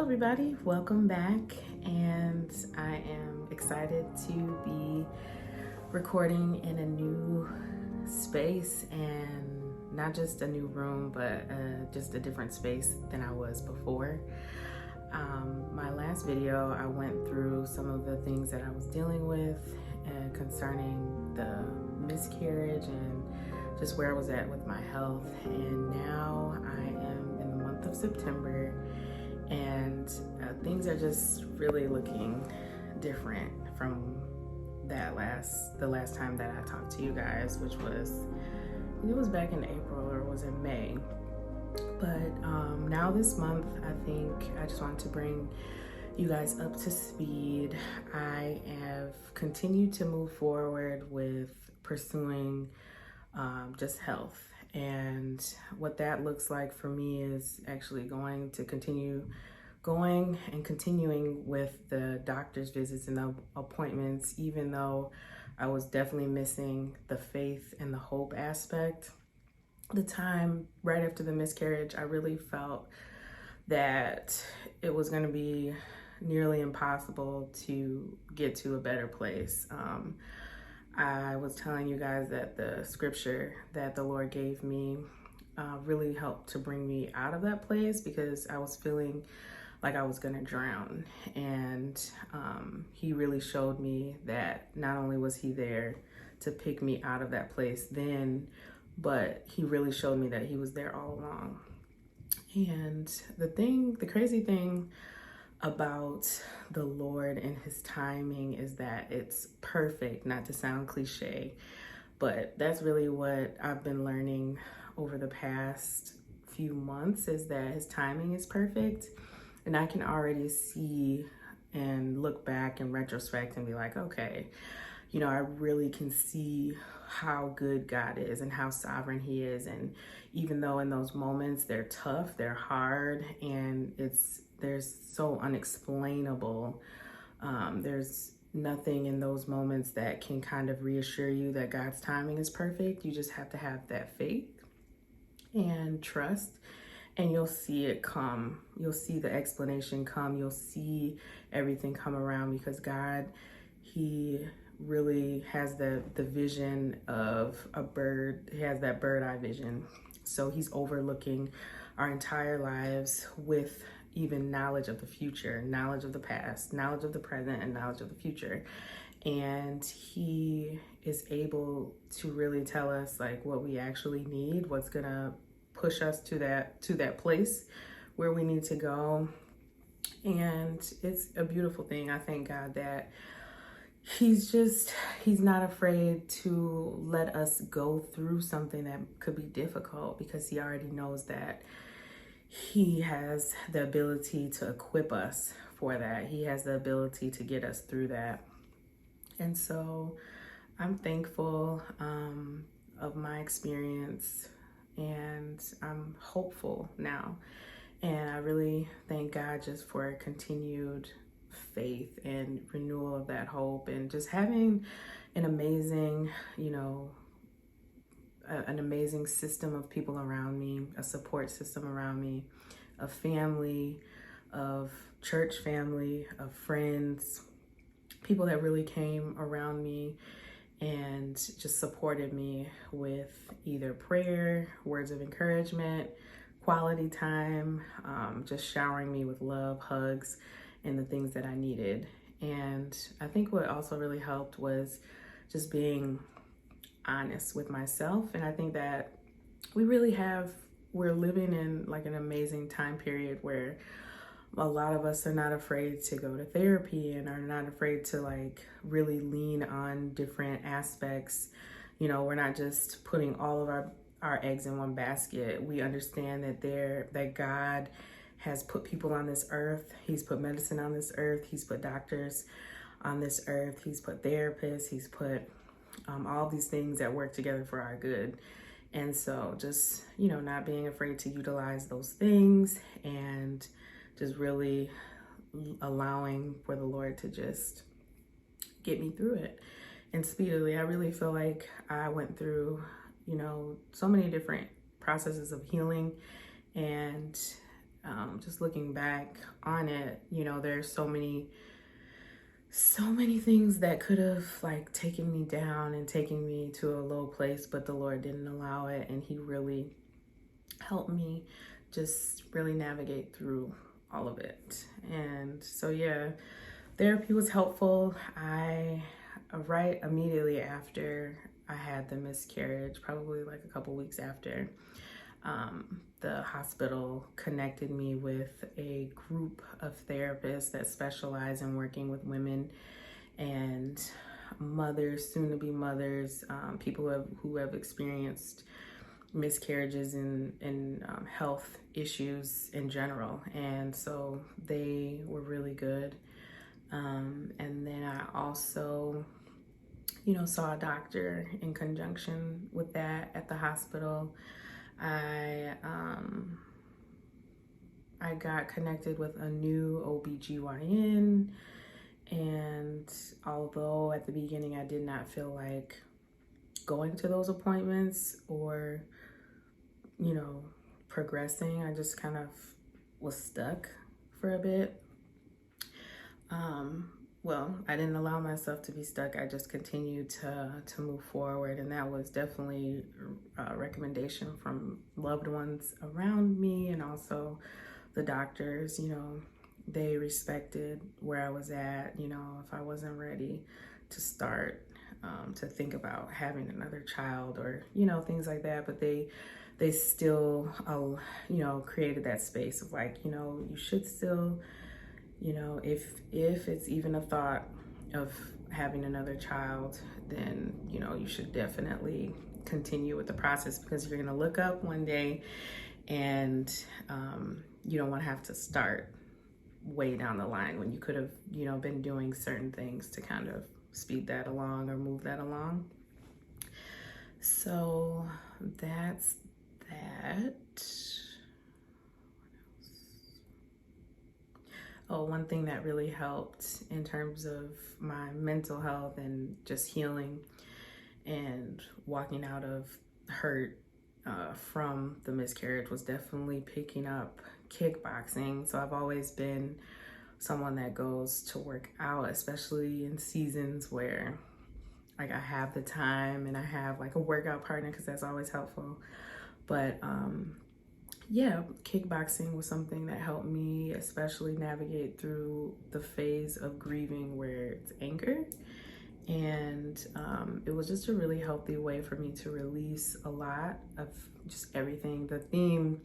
everybody, welcome back. And I am excited to be recording in a new space, and not just a new room, but just a different space than I was before. My last video, I went through some of the things that I was dealing with concerning the miscarriage and just where I was at with my health. And now I am in the month of September, and things are just really looking different from the last time that I talked to you guys, which was, it was back in April or was in May. But now this month, I think I just wanted to bring you guys up to speed. I have continued to move forward with pursuing just health. And what that looks like for me is actually going to continue going and continuing with the doctor's visits and the appointments, even though I was definitely missing the faith and the hope aspect. The time right after the miscarriage, I really felt that it was going to be nearly impossible to get to a better place. I was telling you guys that the scripture that the Lord gave me really helped to bring me out of that place, because I was feeling like I was gonna drown. And he really showed me that not only was he there to pick me out of that place then, but he really showed me that he was there all along. And the crazy thing about the Lord and his timing is that it's perfect, not to sound cliche, but that's really what I've been learning over the past few months, is that his timing is perfect. And I can already see and look back in retrospect and be like, okay, I really can see how good God is and how sovereign he is. And even though in those moments they're tough, they're hard, and they're so unexplainable, there's nothing in those moments that can kind of reassure you that God's timing is perfect. You just have to have that faith and trust, and you'll see it come. You'll see the explanation come. You'll see everything come around, because God, he really has the vision of a bird. He has that bird eye vision. So he's overlooking our entire lives with even knowledge of the future, knowledge of the past, knowledge of the present, and knowledge of the future. And he is able to really tell us like what we actually need, what's gonna push us to that place where we need to go. And it's a beautiful thing. I thank God that he's not afraid to let us go through something that could be difficult, because he already knows that he has the ability to equip us for that. He has the ability to get us through that. And so I'm thankful of my experience, and I'm hopeful now. And I really thank God just for continued faith and renewal of that hope, and just having an amazing, an amazing system of people around me, a support system around me, a family, of church family, of friends, people that really came around me and just supported me with either prayer, words of encouragement, quality time, just showering me with love, hugs, and the things that I needed. And I think what also really helped was just being honest with myself. And I think that we're living in like an amazing time period where a lot of us are not afraid to go to therapy and are not afraid to like really lean on different aspects. We're not just putting all of our eggs in one basket. We understand that God has put people on this earth. He's put medicine on this earth. He's put doctors on this earth. He's put therapists. He's put all these things that work together for our good. And so just, not being afraid to utilize those things, and just really allowing for the Lord to just get me through it. And speedily, I really feel like I went through, so many different processes of healing, and just looking back on it, you know, there's so many things that could have like taken me down and taken me to a low place, but the Lord didn't allow it, and He really helped me just really navigate through all of it. And so yeah, therapy was helpful. I right immediately after I had the miscarriage, probably like a couple weeks after, the hospital connected me with a group of therapists that specialize in working with women and mothers, soon to be mothers, people who have experienced miscarriages and health issues in general. And so they were really good. And then I also, you know, saw a doctor in conjunction with that at the hospital. I got connected with a new OBGYN, and although at the beginning I did not feel like going to those appointments or, you know, progressing, I just kind of was stuck for a bit. Well, I didn't allow myself to be stuck. I just continued to move forward, and that was definitely a recommendation from loved ones around me, and also the doctors. You know, they respected where I was at. You know, if I wasn't ready to start to think about having another child or, you know, things like that, but they still, you know, created that space of like, you know, you should still, you know, if it's even a thought of having another child, then, you know, you should definitely continue with the process, because you're going to look up one day and you don't want to have to start way down the line when you could have, you know, been doing certain things to kind of speed that along or move that along. So that's that. Oh, one thing that really helped in terms of my mental health and just healing and walking out of hurt from the miscarriage was definitely picking up kickboxing. So I've always been someone that goes to work out, especially in seasons where like I have the time and I have like a workout partner, because that's always helpful. But yeah, kickboxing was something that helped me especially navigate through the phase of grieving where it's anger. And it was just a really healthy way for me to release a lot of just everything. The theme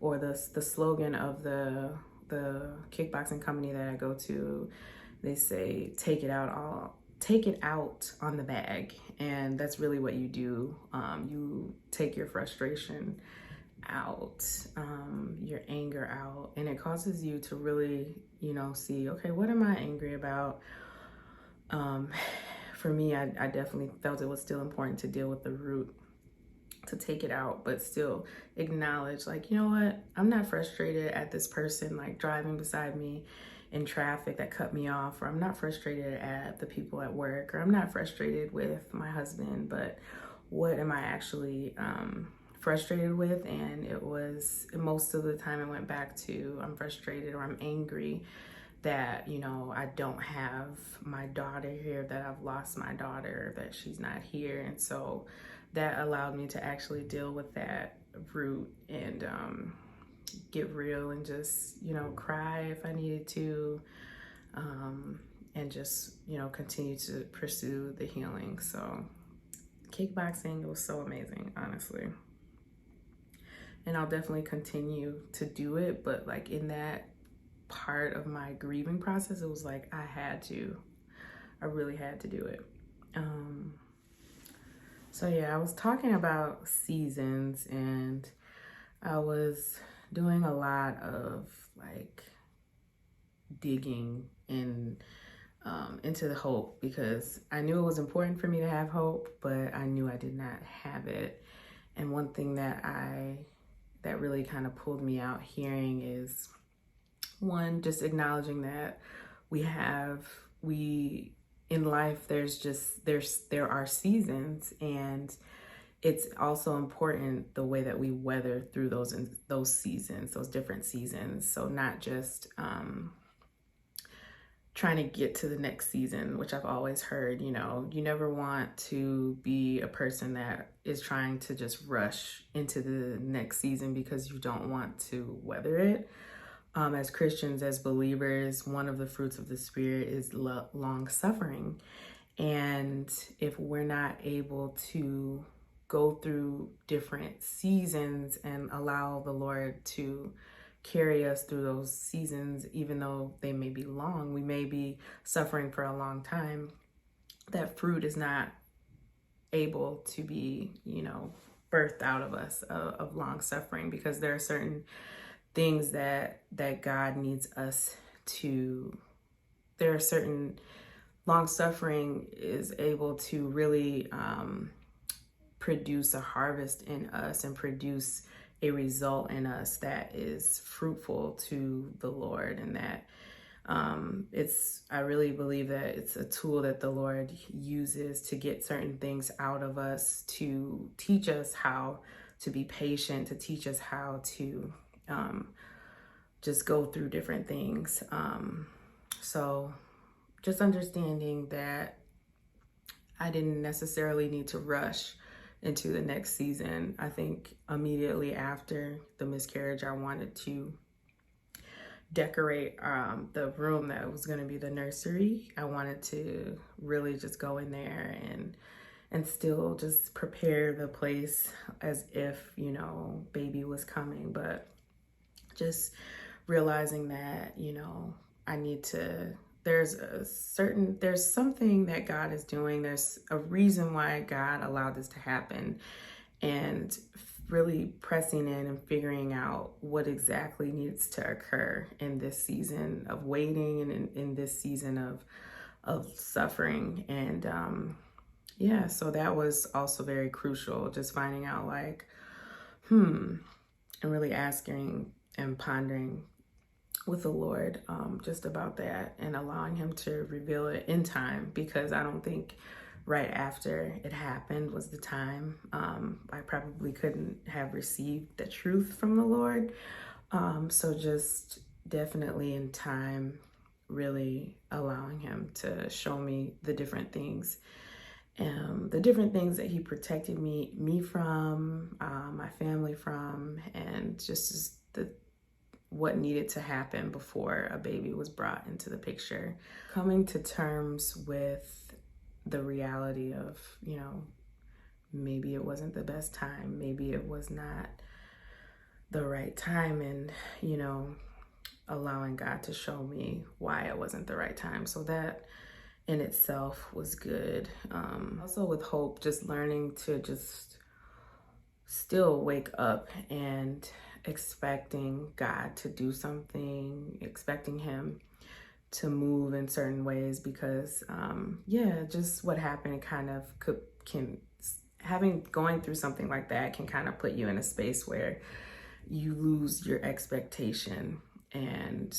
or the slogan of the kickboxing company that I go to, they say, take it out on the bag. And that's really what you do. You take your frustration out, your anger out, and it causes you to really, you know, see, okay, what am I angry about? For me, I definitely felt it was still important to deal with the root, to take it out, but still acknowledge, like, you know what, I'm not frustrated at this person like driving beside me in traffic that cut me off, or I'm not frustrated at the people at work, or I'm not frustrated with my husband, but what am I actually frustrated with? And it was, most of the time it went back to, I'm frustrated or I'm angry that, you know, I don't have my daughter here, that I've lost my daughter, that she's not here. And so that allowed me to actually deal with that root and get real and just, you know, cry if I needed to, and just, you know, continue to pursue the healing. So kickboxing was so amazing, honestly. And I'll definitely continue to do it, but like in that part of my grieving process, it was like I really had to do it. So yeah, I was talking about seasons, and I was doing a lot of like digging in into the hope, because I knew it was important for me to have hope, but I knew I did not have it. And one thing that really kind of pulled me out hearing is, one, just acknowledging that in life, there are seasons, and it's also important the way that we weather through those seasons, those different seasons. So not just trying to get to the next season, which I've always heard, you know, you never want to be a person that is trying to just rush into the next season because you don't want to weather it. As Christians, as believers, one of the fruits of the Spirit is long suffering. And if we're not able to go through different seasons and allow the Lord to carry us through those seasons, even though they may be long, we may be suffering for a long time, that fruit is not able to be, you know, birthed out of us of long suffering, because there are certain things that God needs us to, there are certain, long suffering is able to really produce a harvest in us and produce a result in us that is fruitful to the Lord. And that I really believe that it's a tool that the Lord uses to get certain things out of us, to teach us how to be patient, to teach us how to just go through different things. So just understanding that I didn't necessarily need to rush into the next season. I think immediately after the miscarriage, I wanted to decorate the room that was going to be the nursery. I wanted to really just go in there and still just prepare the place as if, you know, baby was coming. But just realizing that, you know, I need to, there's something that God is doing. There's a reason why God allowed this to happen, and really pressing in and figuring out what exactly needs to occur in this season of waiting and in this season of suffering. And yeah, so that was also very crucial, just finding out like, and really asking and pondering with the Lord just about that, and allowing him to reveal it in time, because I don't think right after it happened was the time. I probably couldn't have received the truth from the Lord. So just definitely in time, really allowing him to show me the different things that he protected me from, my family from, and just what needed to happen before a baby was brought into the picture. Coming to terms with the reality of, you know, maybe it wasn't the best time, maybe it was not the right time, and, you know, allowing God to show me why it wasn't the right time. So that in itself was good. Also with Hope, just learning to just still wake up and expecting God to do something, expecting him to move in certain ways, because just what happened kind of going through something like that can kind of put you in a space where you lose your expectation. And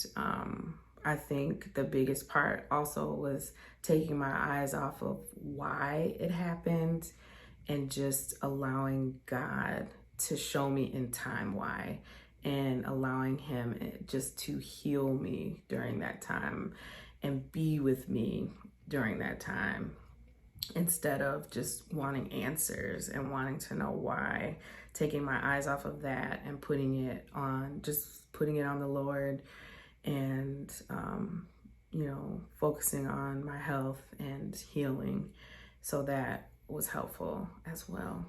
I think the biggest part also was taking my eyes off of why it happened and just allowing God to show me in time why, and allowing him just to heal me during that time and be with me during that time, instead of just wanting answers and wanting to know why. Taking my eyes off of that and putting it on the Lord, and you know, focusing on my health and healing. So that was helpful as well.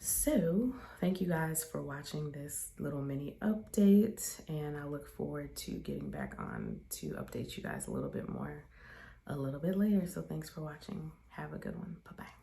So thank you guys for watching this little mini update, and I look forward to getting back on to update you guys a little bit more a little bit later. So thanks for watching. Have a good one. Bye-bye.